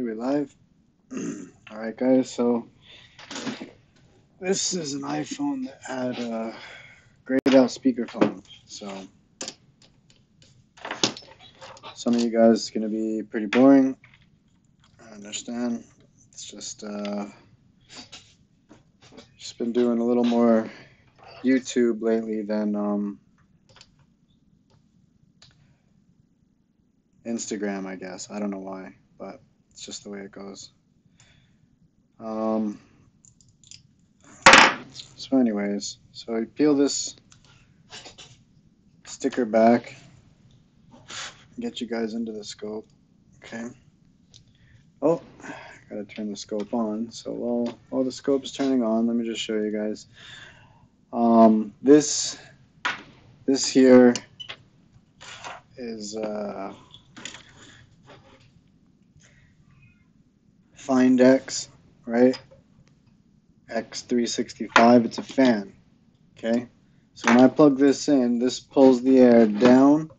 Okay, we're live. Alright, guys, so this is an iPhone that had a grayed out speakerphone. So, some of you guys it's going to be pretty boring. I understand. It's just been doing a little more YouTube lately than Instagram, I guess. I don't know why, but it's just the way it goes. So anyways, so I peel this sticker back, get you guys into the scope. Okay. Oh, gotta turn the scope on. So while the scope's turning on, let me just show you guys. This here is Find X, right? X365. It's a fan. Okay. So when I plug this in, this pulls the air down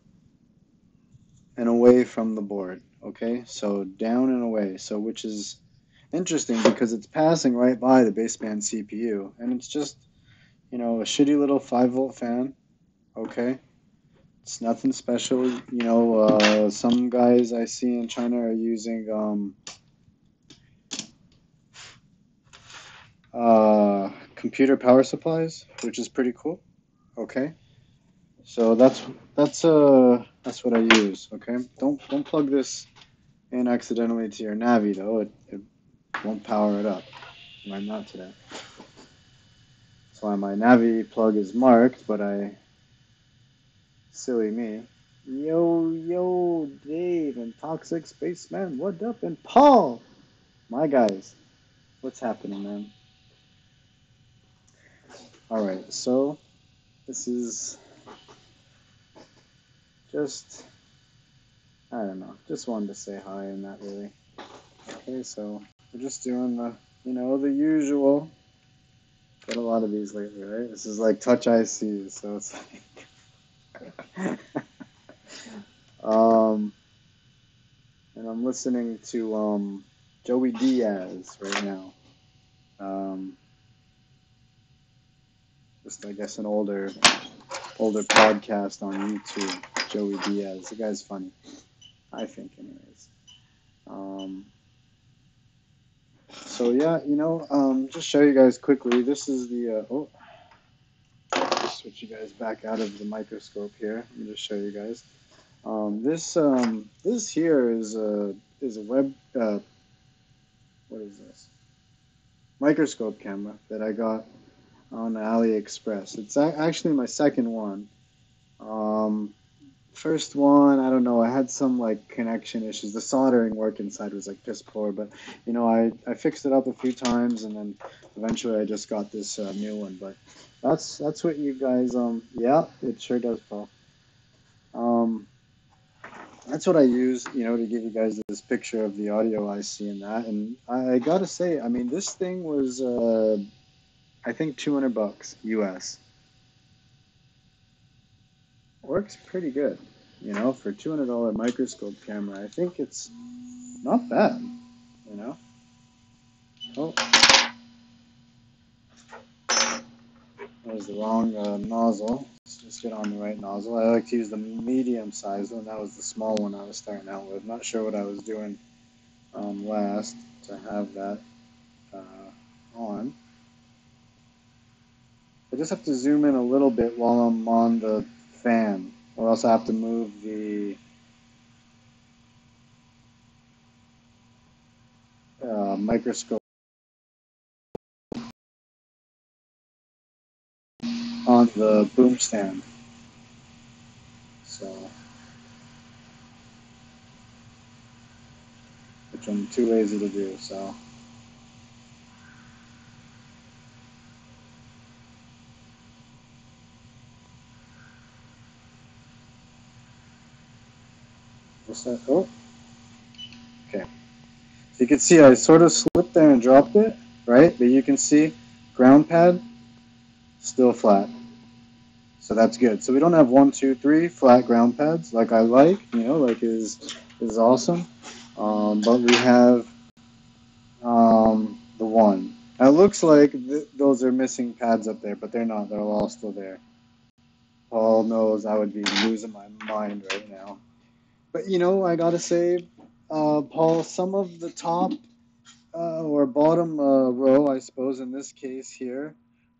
and away from the board. Okay. So down and away. So which is interesting because it's passing right by the baseband CPU, and it's just, you know, a shitty little 5-volt fan. Okay. It's nothing special. You know, some guys I see in China are using computer power supplies, which is pretty cool. Okay. So that's what I use. Okay. Don't plug this in accidentally to your Navi though. It won't power it up. Might not today. That's why my Navi plug is marked, but silly me. Yo, Dave and Toxic Spaceman, what up? And Paul, my guys, what's happening, man? All right, so this is just, I don't know, just wanted to say hi and not really. Okay, so we're just doing the usual. Got a lot of these lately, right? This is like Touch IC, so it's like, and I'm listening to Joey Diaz right now. Just I guess an older podcast on YouTube. Joey Diaz, the guy's funny, I think, anyways. So yeah, just show you guys quickly. This is the just switch you guys back out of the microscope here. Let me just show you guys. This here is a web what is this? Microscope camera that I got on AliExpress. It's actually my second one. First one, I don't know, I had some like connection issues. The soldering work inside was like piss poor, but I fixed it up a few times, and then eventually I just got this new one. But that's what you guys yeah, it sure does, Paul. That's what I use, to give you guys this picture of the audio IC and that. And I gotta say, I mean, this thing was I think $200 US. Works pretty good, for $200 microscope camera. I think it's not bad, you know. Oh, that was the wrong nozzle. Let's just get on the right nozzle. I like to use the medium size one. That was the small one I was starting out with. Not sure what I was doing last to have that on. I just have to zoom in a little bit while I'm on the fan, or else I have to move the microscope on the boom stand. So, which I'm too lazy to do. So. What's that? Oh, okay. So you can see I sort of slipped there and dropped it, right? But you can see ground pad still flat. So that's good. So we don't have 1, 2, 3 flat ground pads like I like, like is awesome. But we have the one. Now it looks like those are missing pads up there, but they're not. They're all still there. Paul knows I would be losing my mind right now. But I gotta say, Paul, some of the top or bottom row, I suppose, in this case here.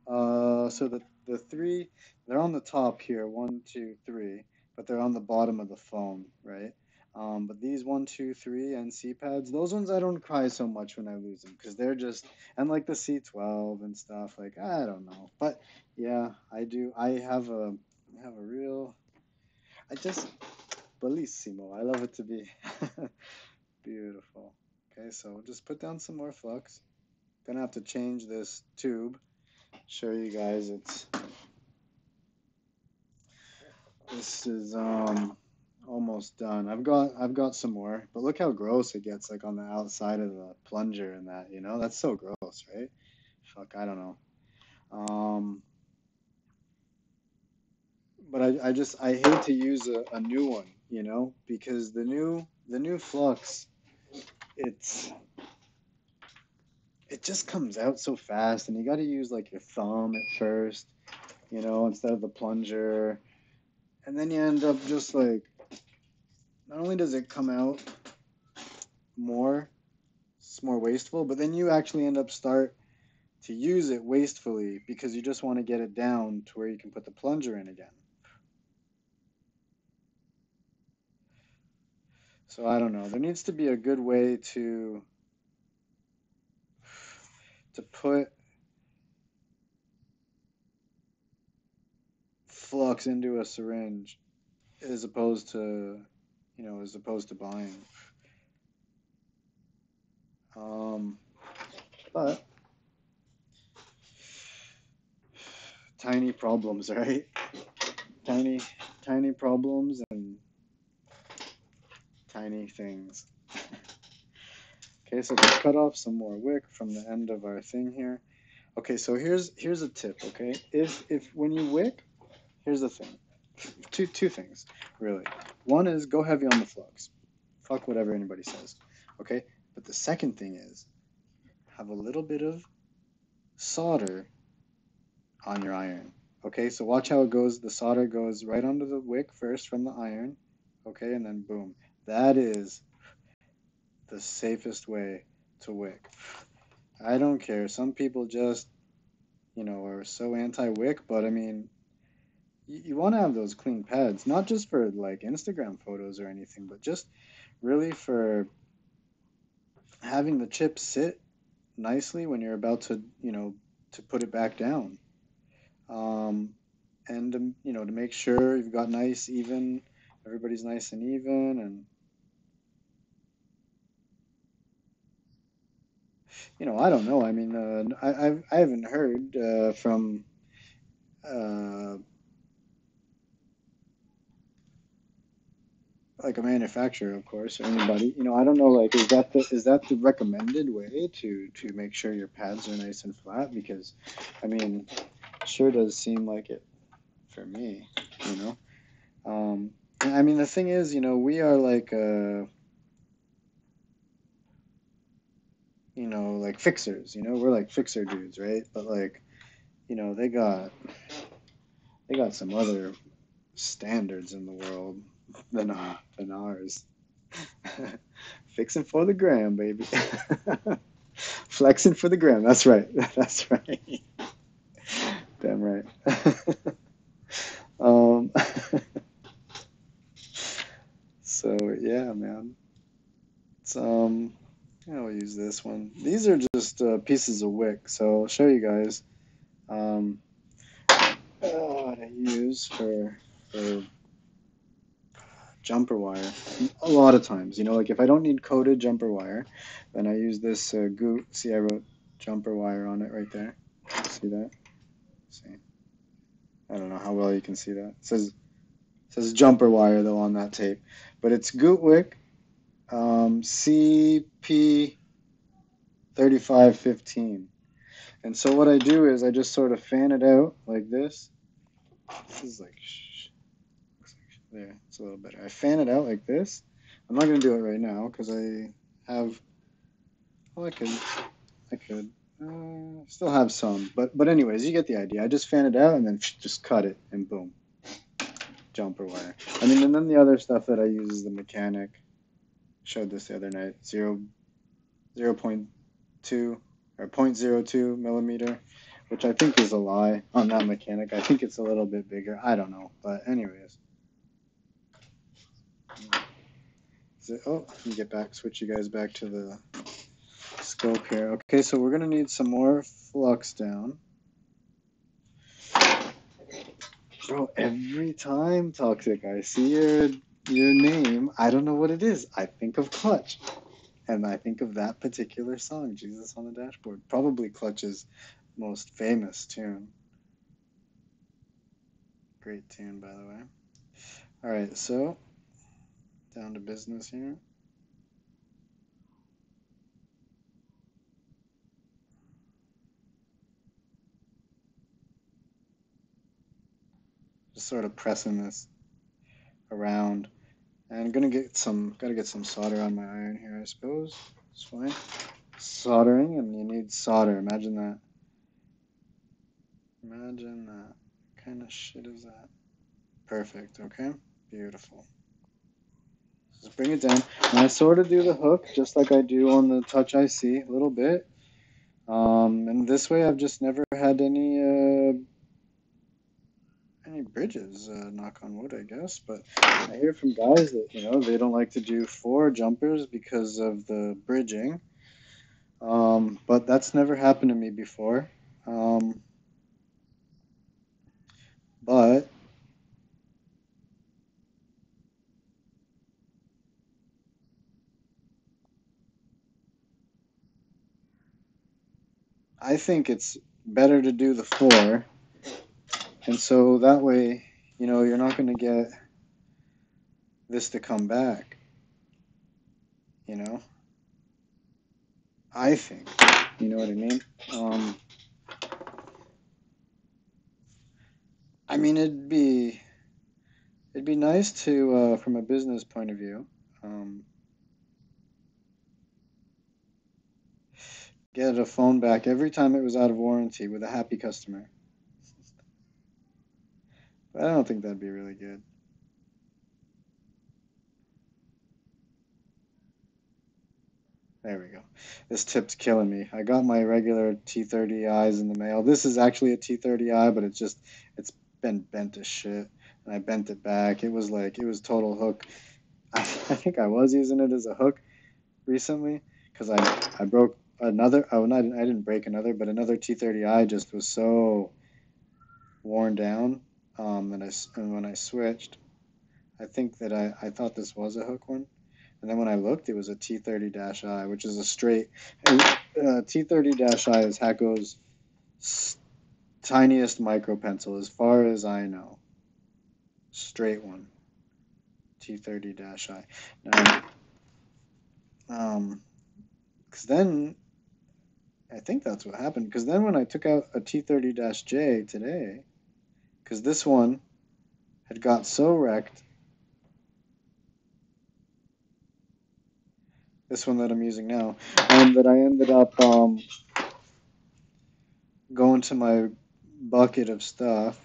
So the three, they're on the top here, one, two, three, but they're on the bottom of the phone, right? But these one, two, three, and C pads, those ones I don't cry so much when I lose them because they're just, and like the C12 and stuff, like I don't know, but yeah, I do. I have a real, I just bellissimo. I love it to be beautiful. Okay, so just put down some more flux. Gonna have to change this tube. Show you guys this is almost done. I've got some more, but look how gross it gets like on the outside of the plunger and that, That's so gross, right? Fuck, I don't know. Um but I hate to use a new one, because the new flux, it's it just comes out so fast and you got to use like your thumb at first, instead of the plunger. And then you end up just like, not only does it come out more, it's more wasteful, but then you actually end up start to use it wastefully because you just want to get it down to where you can put the plunger in again. So I don't know. There needs to be a good way to put flux into a syringe as opposed to, buying. Um, but tiny problems, right? Tiny, tiny problems and tiny things. Okay, so let's cut off some more wick from the end of our thing here. Okay, so here's a tip. Okay, if when you wick, here's the thing. Two things really. One is go heavy on the flux. Fuck whatever anybody says. Okay, but the second thing is have a little bit of solder on your iron. Okay, so watch how it goes. The solder goes right onto the wick first from the iron. Okay, and then boom. That is the safest way to wick. I don't care. Some people just, are so anti-wick, but I mean, you want to have those clean pads, not just for like Instagram photos or anything, but just really for having the chip sit nicely when you're about to, to put it back down. Um, and to make sure you've got nice, even, everybody's nice and even, and I don't know. I mean, I haven't heard from uh, like a manufacturer, of course, or anybody. I don't know. Like, is that the recommended way to make sure your pads are nice and flat? Because, I mean, it sure does seem like it for me. You know. I mean, the thing is, we are like like fixers. We're like fixer dudes, right? But like, they got some other standards in the world than ours. Fixing for the gram, baby. Flexing for the gram. That's right. That's right. Damn right. um, so yeah, man. It's I'll use this one. These are just pieces of wick. So I'll show you guys um, what I use for jumper wire. A lot of times, like if I don't need coated jumper wire, then I use this goot. See, I wrote jumper wire on it right there. See that? See? I don't know how well you can see that. It says jumper wire though on that tape, but it's Gootwick CP 3515. And so what I do is I just sort of fan it out like this. This is like there, it's a little better. I fan it out like this, I'm not gonna do it right now because I have. Oh, I could. Still have some, but anyways, you get the idea. I just fan it out and then just cut it and boom, jumper wire. I mean, and then the other stuff that I use is the mechanic. Showed this the other night. 0.2 or 0.02 millimeter, which I think is a lie on that mechanic. I think it's a little bit bigger. I don't know, but anyways. Oh, let me get back, switch you guys back to the scope here. Okay, so we're gonna need some more flux down. Bro, every time, Toxic, I see your name, I don't know what it is. I think of Clutch. And I think of that particular song, Jesus on the Dashboard. Probably Clutch's most famous tune. Great tune, by the way. Alright, so down to business here. Just sort of pressing this around. And gotta get some solder on my iron here, I suppose. It's fine. Soldering, and you need solder. Imagine that. Imagine that. What kind of shit is that? Perfect, okay? Beautiful. Just bring it down. And I sort of do the hook just like I do on the Touch IC, a little bit. And this way I've just never had any bridges, knock on wood, I guess. But I hear from guys that, they don't like to do 4 jumpers because of the bridging. But that's never happened to me before. But I think it's better to do the 4. And so that way, you're not going to get this to come back, you know? I think. You know what I mean? I mean, it'd be nice to, from a business point of view, get a phone back every time it was out of warranty with a happy customer. But I don't think that'd be really good. There we go. This tip's killing me. I got my regular T30Is in the mail. This is actually a T30I, but it's been bent as shit. And I bent it back. It was total hook. I think I was using it as a hook recently because I broke another. Oh, no, I didn't break another, but another T30I just was so worn down. And when I switched, I think that I thought this was a hook one. And then when I looked, it was a T30-I, which is a straight. T30-I is Hacko's tiniest micro pencil, as far as I know. Straight one. T30-I. Now, because then I think that's what happened. Because then when I took out a T30-J today, because this one had got so wrecked, this one that I'm using now, that I ended up going to my bucket of stuff,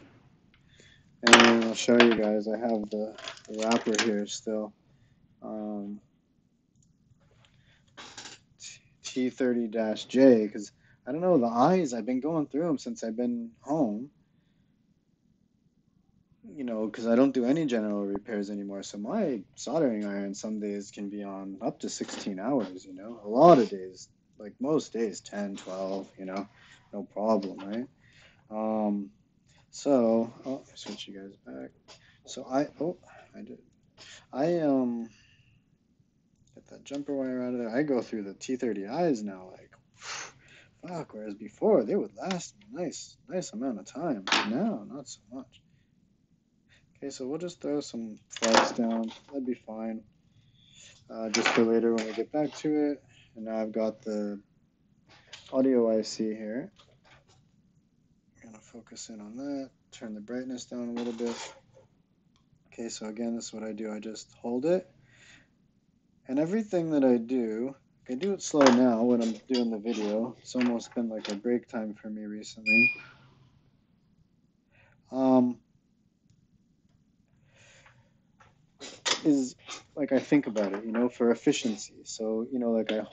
and I'll show you guys. I have the wrapper here still. T30-J, because I don't know, the eyes, I've been going through them since I've been home, because I don't do any general repairs anymore. So my soldering iron some days can be on up to 16 hours, a lot of days, like most days, 10, 12, no problem, right? So, oh, switch you guys back. So I did. I, get that jumper wire out of there. I go through the T30Is now, like, fuck, whereas before they would last a nice amount of time. Now, not so much. Okay, so we'll just throw some flux down. That'd be fine. Just for later when we get back to it. And now I've got the audio IC here. I'm gonna focus in on that. Turn the brightness down a little bit. Okay, so again, this is what I do. I just hold it And everything that I do it slow now when I'm doing the video. It's almost been like a break time for me recently. Um, is like I think about it, for efficiency. So, like I'm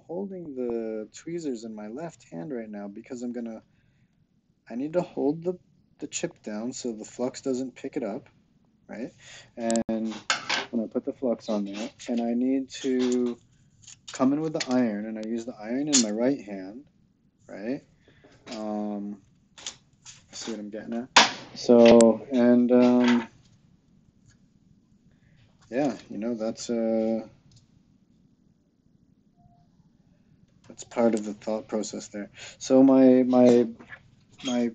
holding the tweezers in my left hand right now because I need to hold the chip down so the flux doesn't pick it up, right? And when I put the flux on there, and I need to come in with the iron, and I use the iron in my right hand, right? Um, see what I'm getting at? So, and yeah, that's part of the thought process there. So my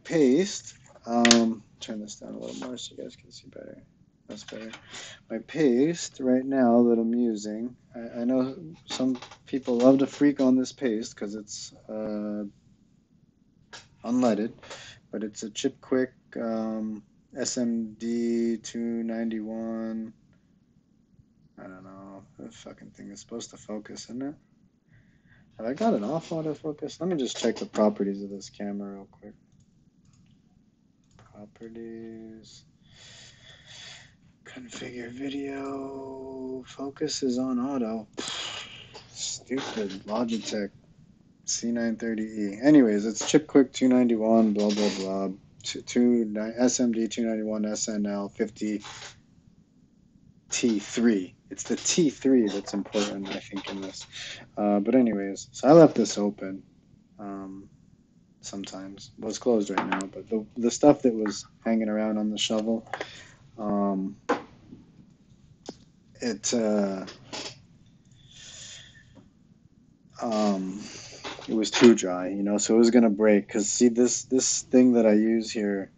paste, turn this down a little more so you guys can see better. That's better. My paste right now that I'm using, I know some people love to freak on this paste because it's unleaded, but it's a Chip Quick SMD 291. I don't know. The fucking thing is supposed to focus, isn't it? Have I got it off autofocus? Let me just check the properties of this camera real quick. Properties. Configure video. Focus is on auto. Stupid Logitech C930E. Anyways, it's Chip Quick 291, blah, blah, blah. SMD 291 SNL 50 T3. It's the T3 that's important, I think, in this. But anyways, so I left this open. Sometimes. Well, it's closed right now, but the stuff that was hanging around on the shovel, um, it um, it was too dry, so it was gonna break. Cause see this thing that I use here,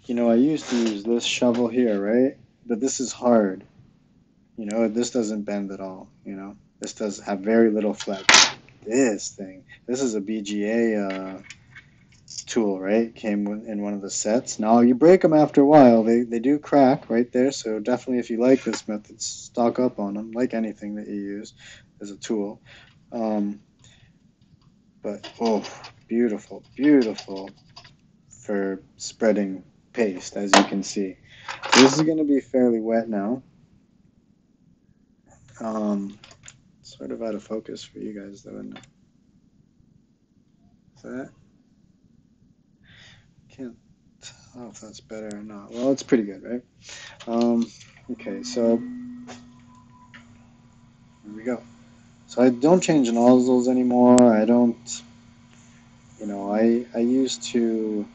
I used to use this shovel here, right? But this is hard, This doesn't bend at all, This does have very little flex. This is a BGA tool, right? Came in one of the sets. Now you break them after a while. They do crack right there. So definitely, if you like this method, stock up on them. Like anything that you use as a tool. Um, but oh, beautiful, beautiful for spreading paste, as you can see. So this is going to be fairly wet now. Sort of out of focus for you guys, though, isn't it? Is that? Can't tell if that's better or not. Well, it's pretty good, right? Okay, so here we go. So I don't change nozzles anymore. I don't, I used to.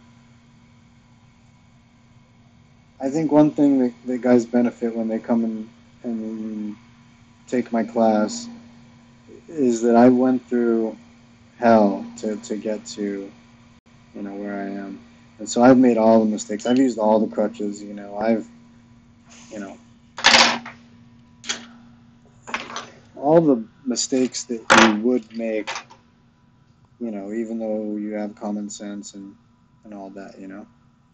I think one thing that guys benefit when they come and take my class is that I went through hell to get to, where I am. And so I've made all the mistakes. I've used all the crutches, you know, all the mistakes that you would make, even though you have common sense and all that,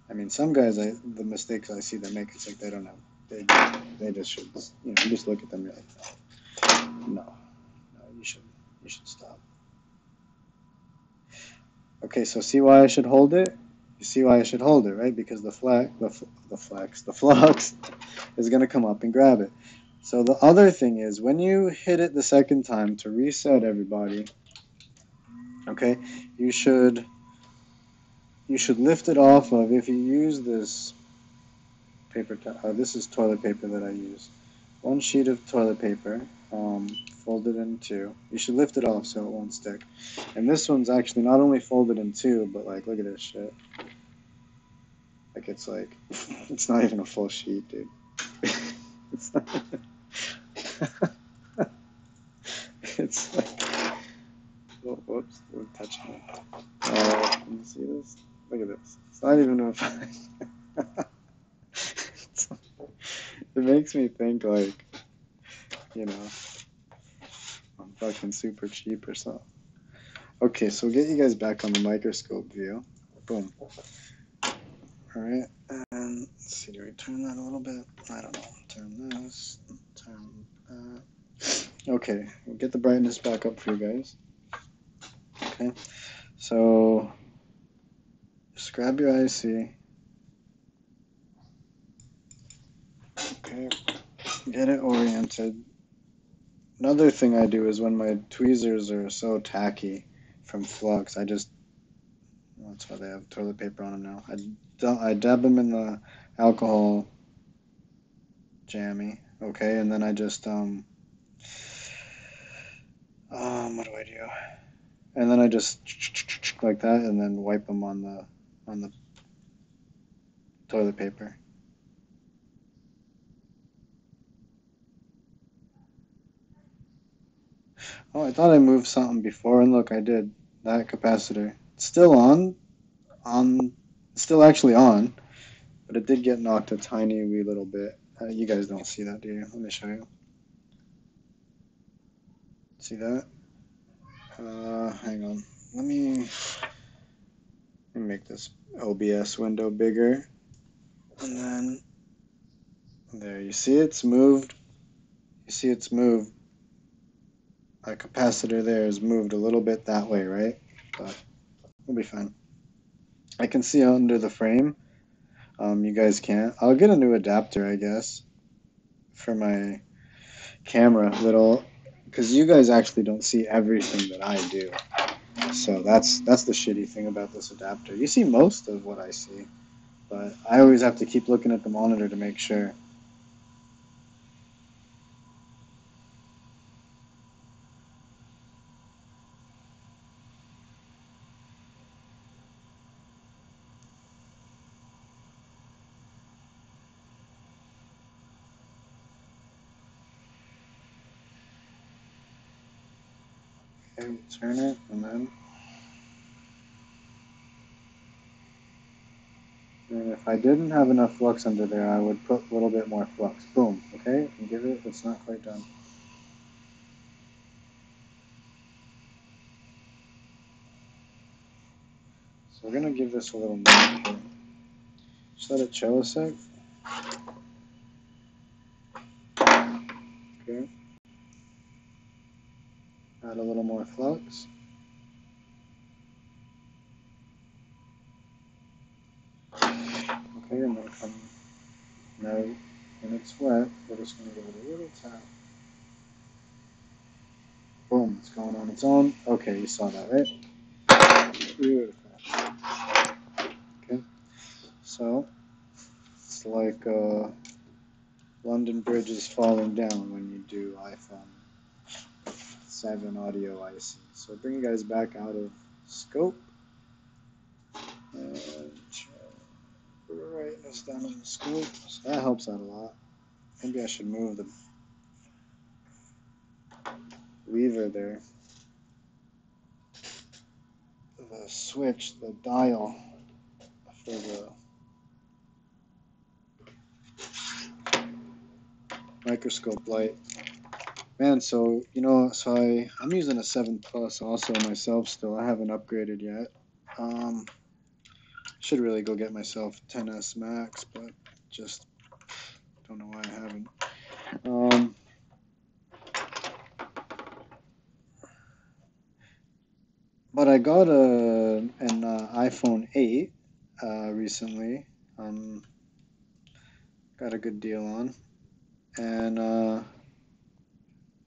I mean, some guys, the mistakes I see them make, it's like they don't have, they just should, you just look at them, you're like, no, you should stop. Okay, so see why I should hold it? You see why I should hold it, right? Because the flux is going to come up and grab it. So the other thing is, when you hit it the second time to reset everybody, okay, you should lift it off of, if you use this this is toilet paper that I use. One sheet of toilet paper, folded in two. You should lift it off so it won't stick. And this one's actually not only folded in two, but like, look at this shit. Like, it's not even a full sheet, dude. It's not, it's like, oh, whoops, we're touching it. Can you see this? Look at this. It's not even a. It makes me think like, you know, I'm fucking super cheap or something. Okay, so we'll get you guys back on the microscope view. Boom. Alright, and let's see, do we turn that a little bit? I don't know. Turn this, turn Okay, we'll get the brightness back up for you guys. Okay, so just grab your IC. Okay, get it oriented. Another thing I do is when my tweezers are so tacky from flux, that's why they have toilet paper on them now. I dab them in the alcohol jammy, okay, and then I just what do I do? And then I just like that, and then wipe them on the toilet paper. Oh, I thought I moved something before, and look, I did. That capacitor. It's still it's still actually on, but it did get knocked a tiny wee little bit. You guys don't see that, do you? Let me show you. See that? Hang on. Let me make this OBS window bigger. And then, there, you see it's moved. You see it's moved. Our capacitor there is moved a little bit that way, right? But we'll be fine. I can see under the frame. You guys can't. I'll get a new adapter, I guess, for my camera that'll, because you guys actually don't see everything that I do. So that's the shitty thing about this adapter. You see most of what I see, but I always have to keep looking at the monitor to make sure. Okay, turn it, and if I didn't have enough flux under there, I would put a little bit more flux. Boom, okay? And give it, it's not quite done. So we're going to give this a little minute here. Just let it chill a sec. Okay. Add a little more flux. Okay, and then come, now when it's wet, we're just going to give it a little tap. Boom, it's going on its own. Okay, you saw that, right? Beautiful. Okay, so it's like London Bridge is falling down when you do iPhone 7 audio IC. So bring you guys back out of scope. And put the brightness down in the scope. So that helps out a lot. Maybe I should move the lever there. The switch, the dial for the microscope light. Man, so I'm using a 7 Plus also myself still. I haven't upgraded yet. Should really go get myself 10S Max, but just don't know why I haven't. But I got an iPhone 8 recently. Got a good deal on, and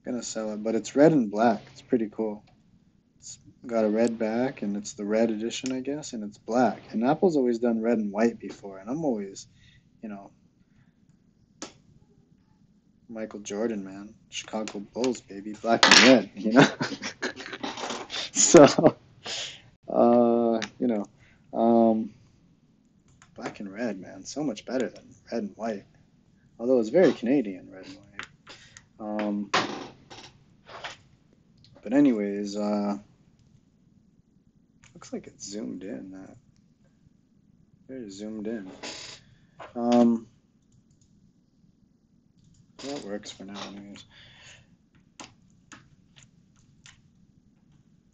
gonna sell it. But it's red and black. It's pretty cool. It's got a red back, and it's the red edition, I guess, and it's black. And Apple's always done red and white before, and I'm always, you know, Michael Jordan, man, Chicago Bulls, baby, black and red, you know. So, you know, black and red, man, so much better than red and white. Although it's very Canadian, red and white. But anyways, looks like it's zoomed in. Very zoomed in. That works for now, anyways.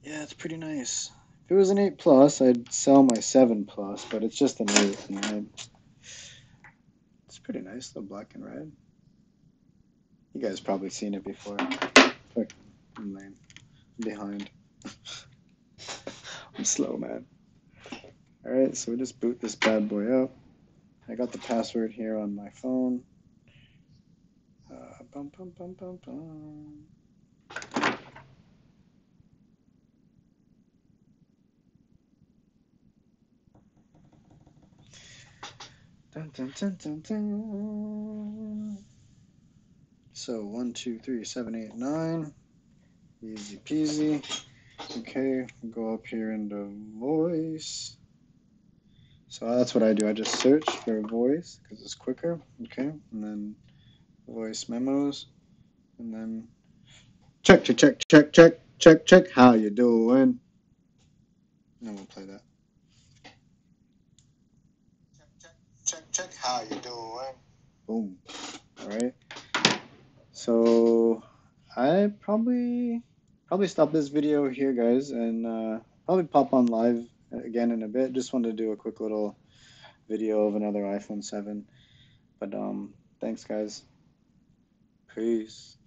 Yeah, it's pretty nice. If it was an 8 Plus, I'd sell my 7 Plus, but it's just an 8, and it's pretty nice, though, black and red. You guys probably seen it before. Fuck, I'm lame. I'm behind. I'm slow, man. Alright, so we just boot this bad boy up. I got the password here on my phone. Bum, bum, bum, bum, bum. Dun, dun, dun, dun, dun. So 1, 2, 3, 7, 8, 9. Easy peasy. Okay, go up here into voice. So that's what I do. I just search for voice because it's quicker. Okay, and then voice memos, and then check, check, check, check, check, check, check. How you doing? And then we'll play that. Check, check. How you doing? Boom. All right. So I probably stop this video here, guys, and probably pop on live again in a bit. Just wanted to do a quick little video of another iPhone 7. But thanks, guys. Peace.